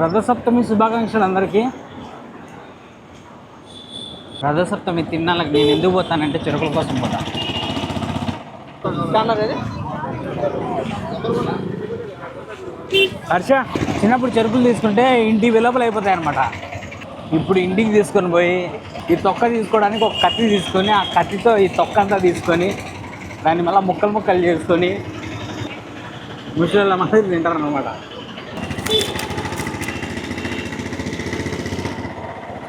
రథసప్తమి శుభాకాంక్షలు అందరికీ. రథసప్తమి తిన్నాళ్ళకి నేను ఎందుకు పోతానంటే చెరుకుల కోసం పోతాను. హర్ష చిన్నప్పుడు చెరుకులు తీసుకుంటే ఇంటి వెలుపల అయిపోతాయి అనమాట. ఇప్పుడు ఇంటికి తీసుకొని పోయి ఈ తొక్క తీసుకోవడానికి ఒక కత్తి తీసుకొని ఆ కత్తితో ఈ తొక్క అంతా తీసుకొని దాన్ని మళ్ళీ ముక్కలు ముక్కలు చేసుకొని ముసలిళ్ళ మాదిరి తింటారు అనమాట.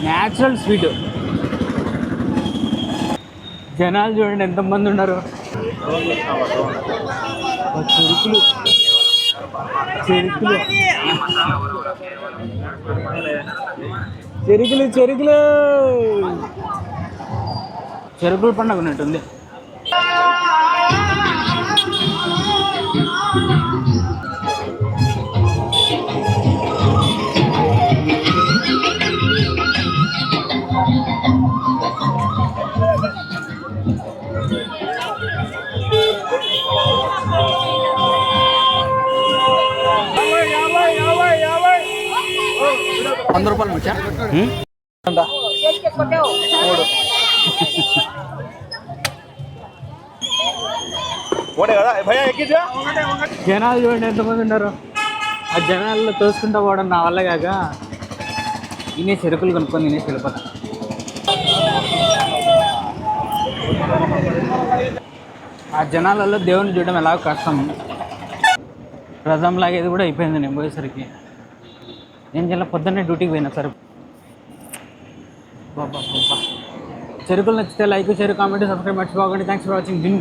Natural sweet. జనాలు చూడండి ఎంతమంది ఉన్నారు. చెరుకులు చెరుకులు చెరుకులు చెరుకులు చెరుకుల పండుగ ఉన్నట్టుంది. ₹100 ముచ్చా జనాలు చూడండి ఎంతమంది ఉన్నారు. ఆ జనాల్లో తోసుకుంటూ పోవడం నా వల్ల కాక ఈయనే చెరుకులు కొనుక్కొని తినేసి వెళ్ళిపోతా. ఆ జనాలలో దేవుని చూడడం ఎలాగో కష్టం. రథంలాగా ఇది కూడా అయిపోయింది నేను పోయేసరికి. నేను చాలా పొద్దున్నే డ్యూటీకి పోయినా సరే. బాబా చెరుకులు నచ్చితే లైక్, షేర్, కామెంట్, సబ్స్క్రైబ్ మర్చిపోకండి. Thanks for watching.